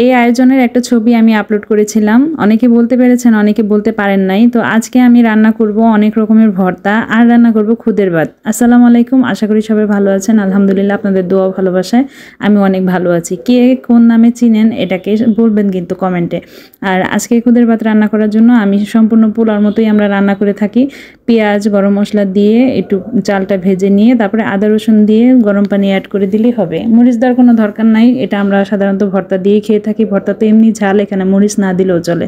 এই আয়োজনের একটা ছবি আমি আপলোড করেছিলাম। অনেকে বলতে পেরেছেন, অনেকে বলতে পারেন নাই। তো আজকে আমি রান্না করব অনেক রকমের ভর্তা আর রান্না করব খুদের ভাত। আসসালামু আলাইকুম, আশা করি সবাই ভালো আছেন। আলহামদুলিল্লাহ, আপনাদের দোয়া ভালোবাসায় আমি অনেক ভালো আছি। কে কোন নামে চিনেন এটাকে বলবেন কিন্তু কমেন্টে। আর আজকে খুদের ভাত রান্না করার জন্য আমি সম্পূর্ণ পোলার মতোই আমরা রান্না করে থাকি। পেঁয়াজ গরম মশলা দিয়ে একটু চালটা ভেজে নিয়ে তারপরে আদা রসুন দিয়ে গরম পানি অ্যাড করে দিলেই হবে। মরিচ দেওয়ার কোনো দরকার নাই, এটা আমরা সাধারণত ভর্তা দিয়ে খেয়ে থাকি। ভর্তা তো এমনি ঝাল, এখানে মরিচ না দিলেও চলে।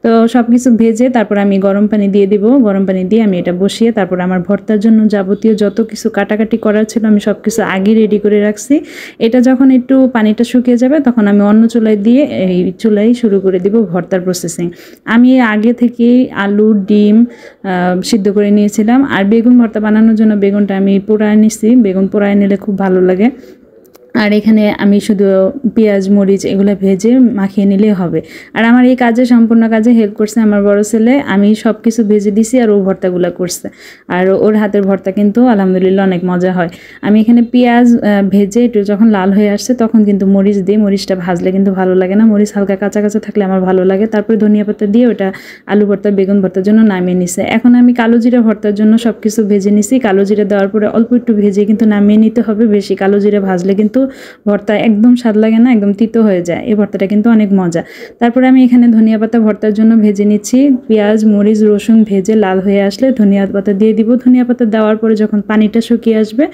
তো সব কিছু ভেজে তারপর আমি গরম পানি দিয়ে দিব। গরম পানি দিয়ে আমি এটা বসিয়ে তারপর আমার ভর্তার জন্য যাবতীয় যত কিছু কাটাকাটি করার ছিল আমি সব কিছু আগে রেডি করে রাখছি। এটা যখন একটু পানিটা শুকিয়ে যাবে তখন আমি অন্য চুলায় দিয়ে এই চুলায় শুরু করে দিব ভর্তার প্রসেসিং। আমি আগে থেকেই আলু ডিম সিদ্ধ করে নিয়েছিলাম। আর বেগুন ভর্তা বানানোর জন্য বেগুনটা আমি পোড়ায় নিছি। বেগুন পোড়ায় নিলে খুব ভালো লাগে। আর এখানে আমি শুধু পেঁয়াজ মরিচ এগুলো ভেজে মাখিয়ে নিলেই হবে। আর আমার এই কাজে সম্পূর্ণ কাজে হেল্প করছে আমার বড় ছেলে। আমি সব কিছু ভেজে দিছি আর ও ভর্তাগুলো করছে। আর ওর হাতের ভর্তা কিন্তু আলহামদুলিল্লাহ অনেক মজা হয়। আমি এখানে পেঁয়াজ ভেজে একটু যখন লাল হয়ে আসছে তখন কিন্তু মরিচ দিই। মরিচটা ভাজলে কিন্তু ভালো লাগে না, মরিচ হালকা কাঁচা কাঁচা থাকলে আমার ভালো লাগে। তারপরে ধনিয়া পাতা দিয়ে ওটা আলু ভর্তা বেগুন ভর্তার জন্য নামিয়ে নিছে। এখন আমি কালো জিরা ভর্তার জন্য সব কিছু ভেজে নিছি। কালো জিরা দেওয়ার পরে অল্প একটু ভেজে কিন্তু নামিয়ে নিতে হবে। বেশি কালো জিরা ভাজলে কিন্তু ভর্তা একদম স্বাদ লাগে না, একদম তিতো হয়ে যায়। এই ভর্তাটা কিন্তু অনেক মজা। তারপরে আমি এখানে ধনিয়া পাতা ভর্তার জন্য ভেজে নিচ্ছি। পেঁয়াজ মরিচ রসুন ভেজে লাল হয়ে আসলে ধনিয়া পাতা দিয়ে দিব। ধনিয়া পাতা দেওয়ার পরে যখন পানিটা শুকিয়ে আসবে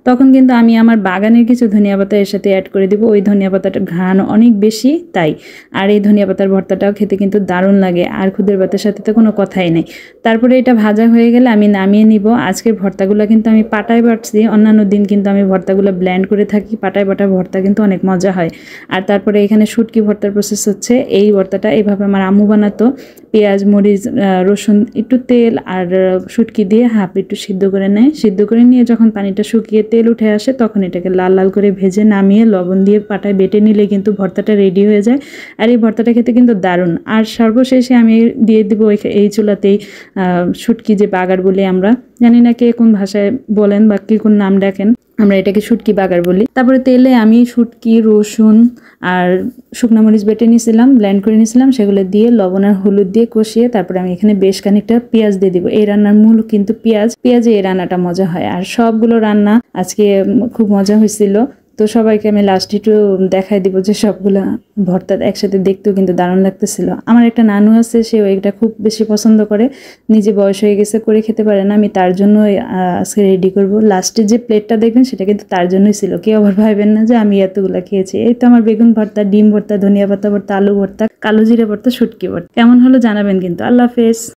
তখন কিন্তু আমি আমার বাগানের কিছু ধনিয়া পাতা এর সাথে অ্যাড করে দিব। ওই ধনিয়া পাতাটা ঘ্রাণ অনেক বেশি তাই। আর এই ধনিয়া পাতার ভর্তাটাও খেতে কিন্তু দারুণ লাগে। আর খুদের ভাতের সাথে তো কোনো কথাই নেই। তারপরে এটা ভাজা হয়ে গেলে আমি নামিয়ে নিব। আজকের ভর্তাগুলো কিন্তু আমি পাটায় বাটছি, অন্যান্য দিন কিন্তু আমি ভর্তাগুলো ব্লেন্ড করে থাকি। পাটায় বাটা ভর্তা কিন্তু অনেক মজা হয়। আর তারপরে এখানে শুটকি ভর্তার প্রসেস হচ্ছে। এই ভর্তাটা এইভাবে আমার আম্মু বানাতো। পেঁয়াজ মরিচ রসুন একটু তেল আর শুটকি দিয়ে হাফ একটু সিদ্ধ করে নেয়। সিদ্ধ করে নিয়ে যখন পানিটা শুকিয়ে তেল উঠে আসে তখন এটাকে লাল লাল করে ভেজে নামিয়ে লবণ দিয়ে পাটায় বেটে নিলে কিন্তু ভর্তাটা রেডি হয়ে যায়। আর এই ভর্তাটা খেতে কিন্তু দারুণ। আর সর্বশেষে আমি দিয়ে দিব এই চুলাতেই শুটকি যে বাগার বলি আমরা, জানি না কে কোন ভাষায় বলেন বা কি কোন নাম ডাকেন, আমরা এটাকে শুটকি বাগার বলি। তারপরে তেলে আমি শুটকি রসুন আর শুকনো মরিচ বেটে নিয়েছিলাম, ব্লেন্ড করে নিয়েছিলাম, সেগুলো দিয়ে লবণ আর হলুদ দিয়ে কষিয়ে তারপরে আমি এখানে বেশ খানিকটা পেঁয়াজ দিয়ে দিব। এই রান্নার মূল কিন্তু পেঁয়াজে এই রান্নাটা মজা হয়। আর সবগুলো রান্না আজকে খুব মজা হয়েছিল। তো সবাইকে আমি লাস্ট একটু দেখাই দিব যে সবগুলা ভর্তা একসাথে দেখতেও কিন্তু দারুণ লাগতেছিল। আমার একটা নানু আছে, সেও এটা খুব বেশি পছন্দ করে। নিজে বয়স হয়ে গেছে, করে খেতে পারে না। আমি তার জন্য আজকে রেডি করব। লাস্টে যে প্লেটটা দেখবেন সেটা কিন্তু তার জন্যই ছিল। কেউ আবার ভাইবেন না যে আমি এতগুলা খেয়েছি। এই তো আমার বেগুন ভর্তা, ডিম ভর্তা, ধনিয়া পাতা ভর্তা, আলু ভর্তা, কালো জিরা ভর্তা, শুটকি ভর্তা। কেমন হলো জানাবেন কিন্তু। আল্লাহ হাফেজ।